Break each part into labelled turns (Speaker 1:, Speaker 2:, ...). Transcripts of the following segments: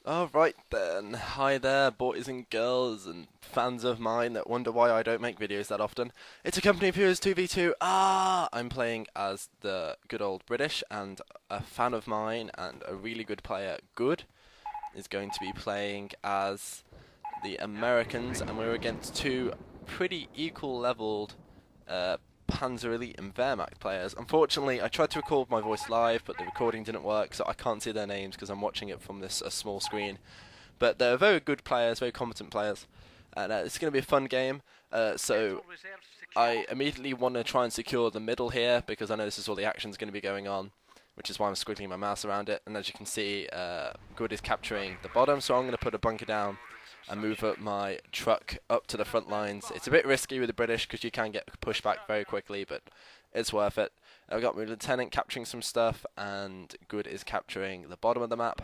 Speaker 1: Alright then, hi there boys and girls and fans of mine that wonder why I don't make videos that often. It's a Company of Heroes 2v2. I'm playing as the good old British, and a fan of mine and a really good player, Good, is going to be playing as the Americans, and we're against two pretty equal leveled Panzer Elite and Wehrmacht players. Unfortunately, I tried to record my voice live, but the recording didn't work, so I can't see their names because I'm watching it from this small screen. But they're very good players, very competent players, and it's going to be a fun game. So I immediately want to try and secure the middle here because I know this is all the action's going to be going on, which is why I'm squiggling my mouse around it. And as you can see, Good is capturing the bottom, so I'm going to put a bunker down and move up my truck up to the front lines. It's a bit risky with the British because you can get pushed back very quickly, but it's worth it. I've got my lieutenant capturing some stuff, and Good is capturing the bottom of the map,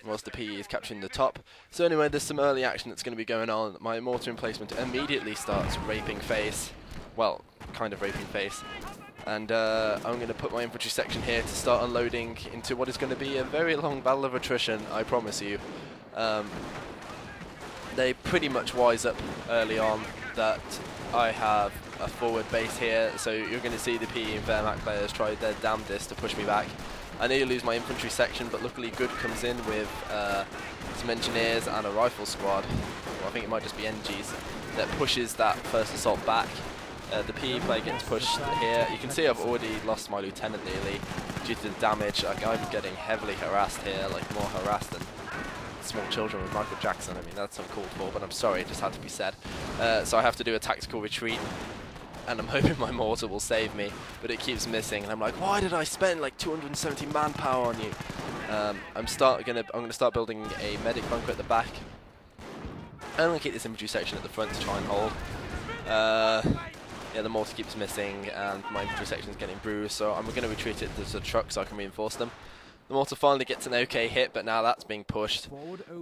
Speaker 1: whilst the PE is capturing the top. So anyway, there's some early action that's going to be going on. My mortar emplacement immediately starts raping face. Well, kind of raping face. And I'm going to put my infantry section here to start unloading into what is going to be a very long battle of attrition, I promise you. They pretty much wise up early on that I have a forward base here, so you're going to see the PE and Wehrmacht players try their damnedest to push me back. I nearly lose my infantry section, but luckily Good comes in with some engineers and a rifle squad, well, I think it might just be NGs, that pushes that first assault back. The PE player gets pushed here. You can see I've already lost my lieutenant nearly due to the damage. Like, I'm getting heavily harassed here, like more harassed than small children with Michael Jackson. I mean, that's uncalled for, but I'm sorry, it just had to be said. So I have to do a tactical retreat, and I'm hoping my mortar will save me, but it keeps missing, and I'm like, why did I spend like 270 manpower on you? I'm going to start building a medic bunker at the back. I'm going to keep this infantry section at the front to try and hold. Yeah, the mortar keeps missing, and my infantry section is getting bruised, so I'm going to retreat it to the truck so I can reinforce them. The mortar finally gets an okay hit, but now that's being pushed.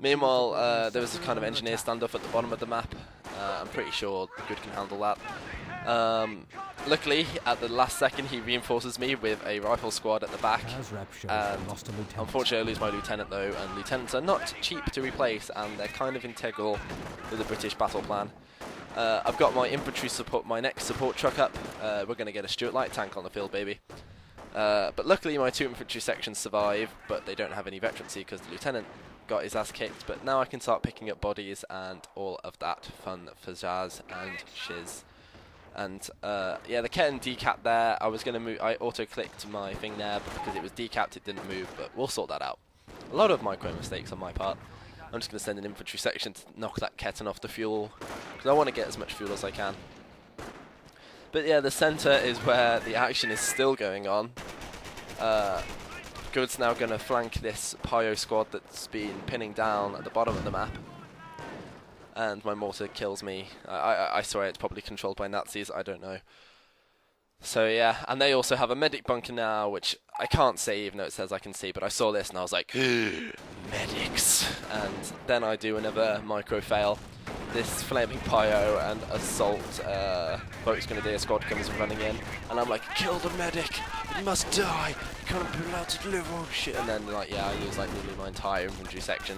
Speaker 1: Meanwhile, there was a kind of engineer standoff at the bottom of the map. I'm pretty sure Good can handle that. Luckily, at the last second, he reinforces me with a rifle squad at the back. And unfortunately, I lose my lieutenant though, and lieutenants are not cheap to replace, and they're kind of integral to the British battle plan. I've got my infantry support, my next support truck up. We're going to get a Stuart light tank on the field, baby. But luckily my two infantry sections survive, but they don't have any veterancy because the lieutenant got his ass kicked. But now I can start picking up bodies and all of that fun fazaz and shiz. And yeah, the Ken decap there, I was going to move, I auto-clicked my thing there, but because it was decapped it didn't move, but we'll sort that out. A lot of micro mistakes on my part. I'm just going to send an infantry section to knock that Ketten off the fuel, because I want to get as much fuel as I can. But yeah, the centre is where the action is still going on. Good's now going to flank this Pyo squad that's been pinning down at the bottom of the map. And my mortar kills me. I swear it's probably controlled by Nazis, I don't know. So yeah, and they also have a medic bunker now, which I can't see even though it says I can see, but I saw this and I was like, medics! And then I do another micro fail. This flaming Pyo and assault boat's going to do, a squad comes running in, and I'm like, kill the medic! It must die! You can't be allowed to live, oh shit! And then like, yeah, I lose like nearly my entire infantry section.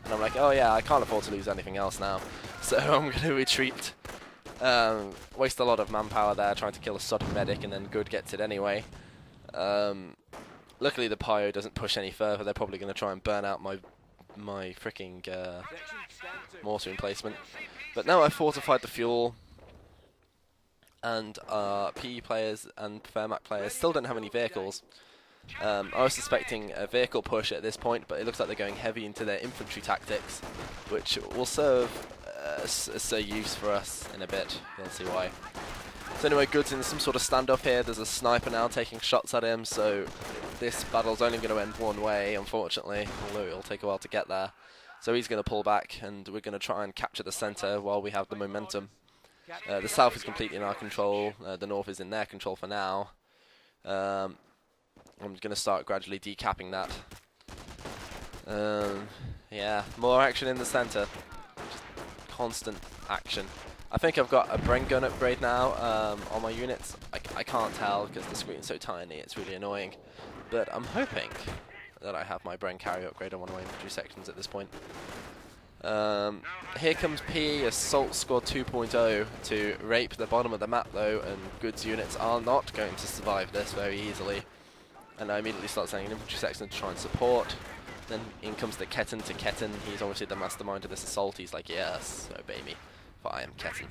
Speaker 1: And I'm like, oh yeah, I can't afford to lose anything else now. So I'm going to retreat. Waste a lot of manpower there trying to kill a sodden medic, and then Good gets it anyway. Luckily the Pyo doesn't push any further. They're probably going to try and burn out my freaking mortar emplacement. But now I've fortified the fuel, and PE players and Wehrmacht players still don't have any vehicles. I was suspecting a vehicle push at this point, but it looks like they're going heavy into their infantry tactics, which will serve as a use for us in a bit. You'll see why. So anyway, Good's in some sort of standoff here. There's a sniper now taking shots at him, so this battle's only going to end one way, unfortunately, although it'll take a while to get there. So he's going to pull back, and we're going to try and capture the centre while we have the momentum. The south is completely in our control. The north is in their control for now. I'm going to start gradually decapping that. Yeah, more action in the centre. Just constant action. I think I've got a Bren gun upgrade now on my units. I can't tell because the screen's so tiny, it's really annoying. But I'm hoping that I have my Bren carry upgrade on one of my infantry sections at this point. Here comes P, Assault Squad 2.0 to rape the bottom of the map though, and goods units are not going to survive this very easily. And I immediately start sending an infantry section to try and support. Then in comes the Ketten to Ketten. He's obviously the mastermind of this assault. He's like, yes, obey me, for I am Ketten,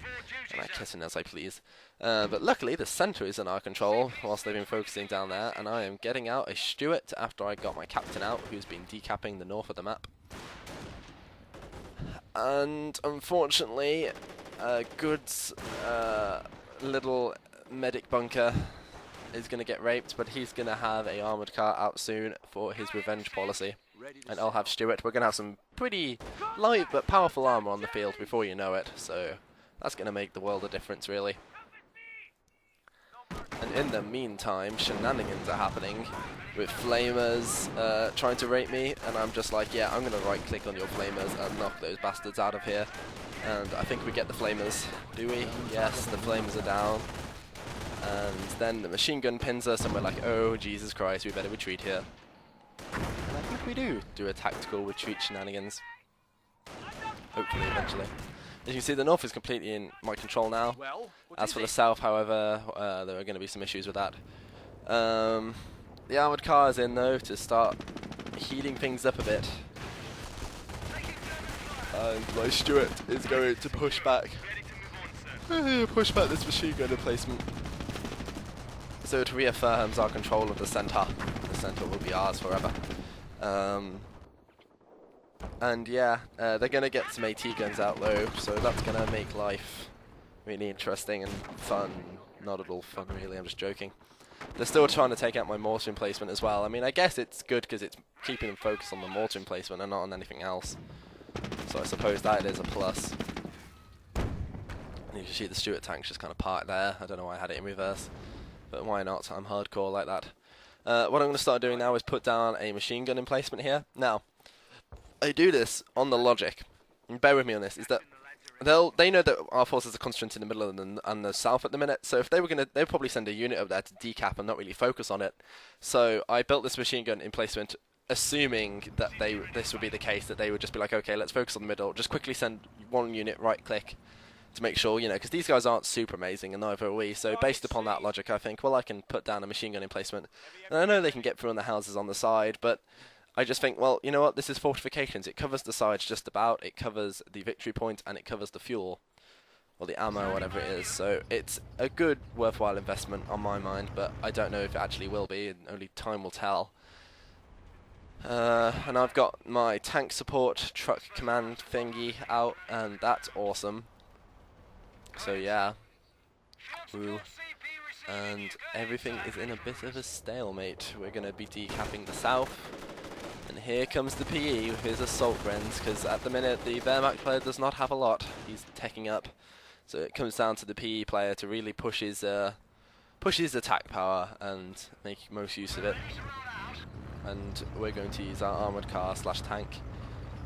Speaker 1: and I Ketten as I please. But luckily the centre is in our control whilst they've been focusing down there, and I am getting out a Stuart after I got my captain out, who's been decapping the north of the map. And unfortunately, Good's little medic bunker is going to get raped, but he's going to have a armoured car out soon for his revenge policy. And I'll have Stuart. We're going to have some pretty light but powerful armour on the field before you know it, so that's going to make the world a difference, really. And in the meantime, shenanigans are happening with flamers trying to rape me, and I'm just like, yeah, I'm going to right click on your flamers and knock those bastards out of here. And I think we get the flamers. Do we? Yes, the flamers are down. And then the machine gun pins us, and we're like, oh Jesus Christ, we better retreat here. And I think we do a tactical retreat shenanigans. Hopefully, eventually. As you can see, the north is completely in my control now. As for the south, however, there are going to be some issues with that. The armoured car is in, though, to start heating things up a bit. And my Stuart is going to push back. Push back this machine gun emplacement. So it reaffirms our control of the centre. The centre will be ours forever. And yeah, they're going to get some AT guns out though, so that's going to make life really interesting and fun. Not at all fun really, I'm just joking. They're still trying to take out my mortar emplacement as well. I mean, I guess it's good because it's keeping them focused on the mortar emplacement and not on anything else. So I suppose that is a plus. And you can see the Stuart tank's just kind of parked there. I don't know why I had it in reverse, but why not? I'm hardcore like that. What I'm going to start doing now is put down a machine gun emplacement here. Now, I do this on the logic, and bear with me on this, is that they know that our forces are concentrated in the middle and the south at the minute, so if they were going to, they'd probably send a unit up there to decap and not really focus on it. So I built this machine gun emplacement assuming that this would be the case, that they would just be like, okay, let's focus on the middle, just quickly send one unit right click to make sure, you know, because these guys aren't super amazing and neither are we, so based upon that logic I think, well, I can put down a machine gun emplacement, and I know they can get through on the houses on the side, but I just think, well, you know what, this is fortifications, it covers the sides just about, it covers the victory point, and it covers the fuel, or the ammo, or whatever it is, so it's a good, worthwhile investment on my mind, but I don't know if it actually will be, and only time will tell. And I've got my tank support truck command thingy out, and that's awesome. So yeah, ooh. And everything is in a bit of a stalemate. We're going to be decapping the south. And here comes the PE with his assault Brens, because at the minute the Wehrmacht player does not have a lot. He's teching up. So it comes down to the PE player to really push his attack power and make most use of it. And we're going to use our armoured car / tank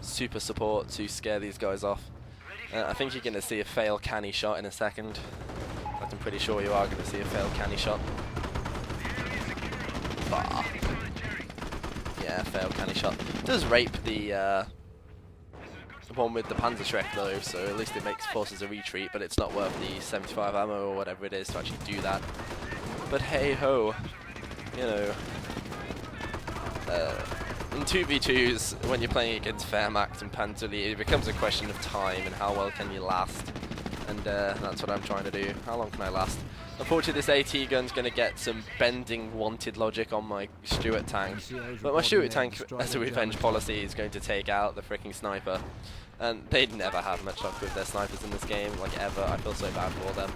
Speaker 1: super support to scare these guys off. I think you're going to see a fail canny shot in a second. I'm pretty sure you are going to see a fail canny shot. Bah. Yeah, fail canny shot. It does rape the one with the Panzer Shrek though, so at least it makes forces a retreat, but it's not worth the 75 ammo or whatever it is to actually do that. But hey ho, you know. In 2v2s, when you're playing against Wehrmacht and Panzer, it becomes a question of time and how well can you last. And that's what I'm trying to do. How long can I last? Unfortunately, this AT gun's going to get some bending wanted logic on my Stuart tank. But my Stuart tank, as a revenge policy, is going to take out the freaking sniper. And they'd never have much luck with their snipers in this game, like ever. I feel so bad for them.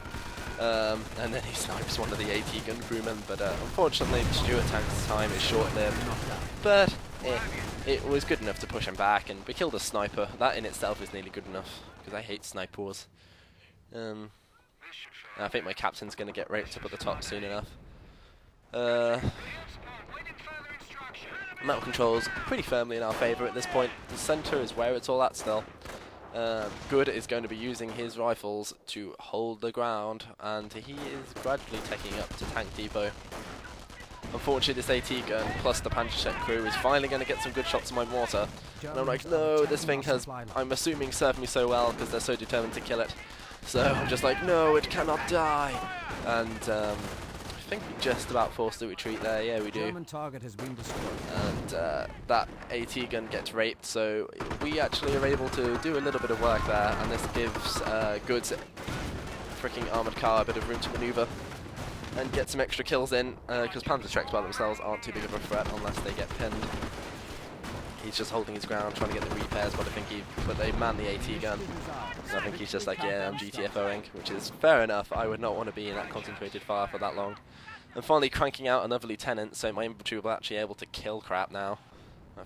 Speaker 1: And then he snipes one of the AT gun crewmen, but unfortunately the Stuart tank's time is short-lived. But it was good enough to push him back, and we killed a sniper. That in itself is nearly good enough, because I hate sniper wars. I think my captain's going to get raped up at the top soon enough. Map controls pretty firmly in our favour at this point. The centre is where it's all at still. Good is going to be using his rifles to hold the ground, and he is gradually taking up to tank depot. Unfortunately, this AT gun plus the Panzer crew is finally going to get some good shots on my mortar. And I'm like, no, this thing has, I'm assuming, served me so well because they're so determined to kill it. So I'm just like, no, it cannot die. And I think we just about forced the retreat there. Yeah, we do. And that AT gun gets raped, so we actually are able to do a little bit of work there. And this gives Good's freaking armoured car a bit of room to manoeuvre and get some extra kills in, because Panzer Treks by themselves aren't too big of a threat unless they get pinned. He's just holding his ground, trying to get the repairs, but I think they man the AT gun. And I think he's just like, yeah, I'm GTFOing, which is fair enough. I would not want to be in that concentrated fire for that long. And finally cranking out another lieutenant, so my infantry will be actually able to kill crap now.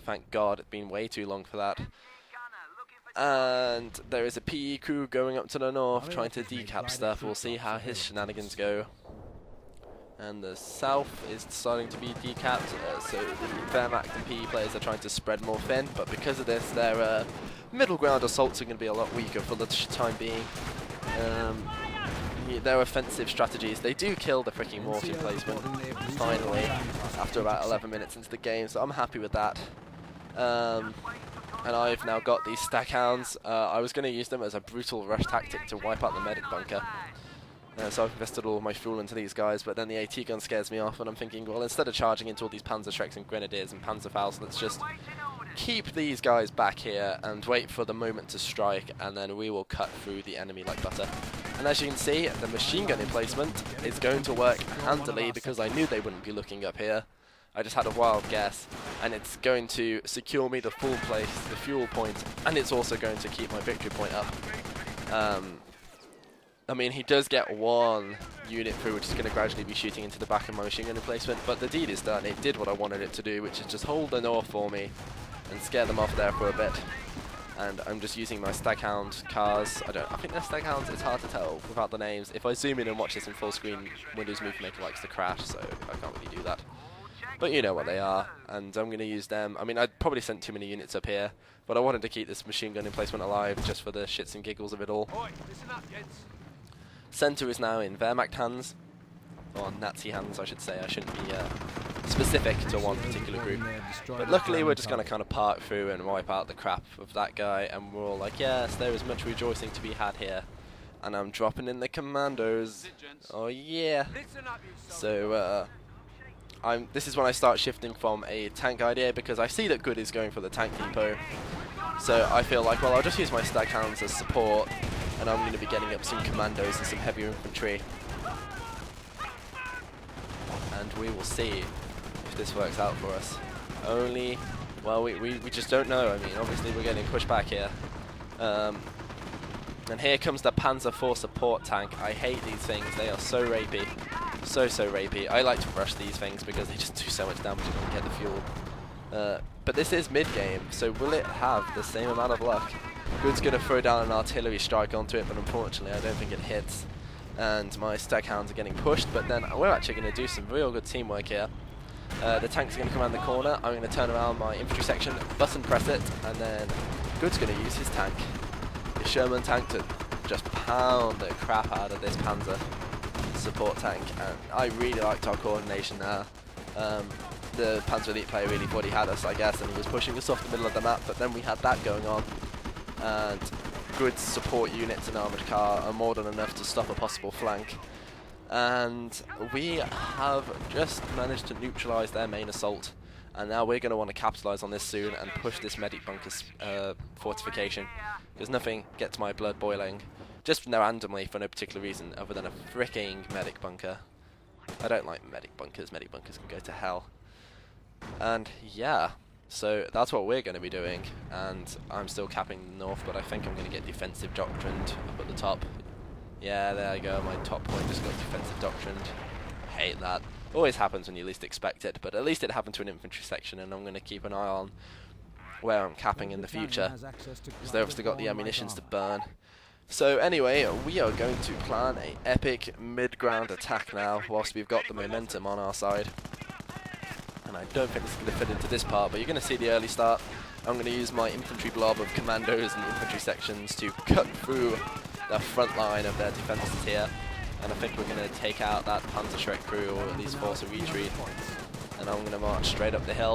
Speaker 1: Thank God, it's been way too long for that. And there is a PE crew going up to the north, trying to decap stuff. We'll see how his shenanigans go. And the south is starting to be decapped, so the Wehrmacht and PE players are trying to spread more thin, but because of this, their middle ground assaults are going to be a lot weaker for the time being. Their offensive strategies, they do kill the freaking mortar emplacement, finally, after about 11 minutes into the game, so I'm happy with that. And I've now got these stackhounds. I was going to use them as a brutal rush tactic to wipe out the medic bunker. So I've invested all of my fuel into these guys, but then the AT gun scares me off, and I'm thinking, well, instead of charging into all these Panzer Treks and Grenadiers and Panzerfaust, let's just keep these guys back here and wait for the moment to strike, and then we will cut through the enemy like butter. And as you can see, the machine gun emplacement is going to work handily because I knew they wouldn't be looking up here. I just had a wild guess, and it's going to secure me the full place, the fuel point, and it's also going to keep my victory point up. I mean, he does get one unit through, which is going to gradually be shooting into the back of my machine gun emplacement, but the deed is done. It did what I wanted it to do, which is just hold the north for me and scare them off there for a bit. And I'm just using my Staghound cars. I think they're Staghounds, it's hard to tell without the names. If I zoom in and watch this in full screen, Windows Movie Maker likes to crash, so I can't really do that. But you know what they are, and I'm going to use them. I mean, I'd probably sent too many units up here, but I wanted to keep this machine gun emplacement alive just for the shits and giggles of it all. Center is now in Wehrmacht hands, or Nazi hands I should say. I shouldn't be specific to one particular group. But luckily we're just going to kind of park through and wipe out the crap of that guy, and we're all like, yes, there is much rejoicing to be had here. And I'm dropping in the commandos. Oh yeah. So this is when I start shifting from a tank idea, because I see that Good is going for the tank depot. So I feel like, well, I'll just use my Staghounds as support, and I'm going to be getting up some commandos and some heavier infantry. And we will see if this works out for us. Only, well, we just don't know. I mean, obviously we're getting pushed back here. And here comes the Panzer IV support tank. I hate these things. They are so rapey. So rapey. I like to rush these things because they just do so much damage and don't get the fuel. But this is mid-game, so will it have the same amount of luck? Good's going to throw down an artillery strike onto it, but unfortunately I don't think it hits. And my Staghounds are getting pushed, but then we're actually going to do some real good teamwork here. The tanks are going to come around the corner. I'm going to turn around my infantry section, button press it, and then Good's going to use his tank, his Sherman tank, to just pound the crap out of this Panzer support tank. And I really liked our coordination there. The Panzer Elite player really thought he had us, I guess, and he was pushing us off the middle of the map, but then we had that going on. And good support units and armoured car are more than enough to stop a possible flank. And we have just managed to neutralise their main assault, and now we're going to want to capitalise on this soon and push this medic bunker's fortification, because nothing gets my blood boiling, just randomly for no particular reason other than a freaking medic bunker. I don't like medic bunkers can go to hell. And yeah, so that's what we're going to be doing, and I'm still capping the north, but I think I'm going to get defensive doctrined up at the top. Yeah, there I go, my top point just got defensive doctrined. Hate that. Always happens when you least expect it, but at least it happened to an infantry section, and I'm going to keep an eye on where I'm capping in the future, because they've obviously got the ammunitions to burn. So anyway, we are going to plan an epic mid-ground attack now, whilst we've got the momentum on our side. And I don't think this is going to fit into this part, but you're going to see the early start. I'm going to use my infantry blob of commandos and infantry sections to cut through the front line of their defences here. And I think we're going to take out that Panzer Shrek crew, or at least force a retreat. and I'm going to march straight up the hill.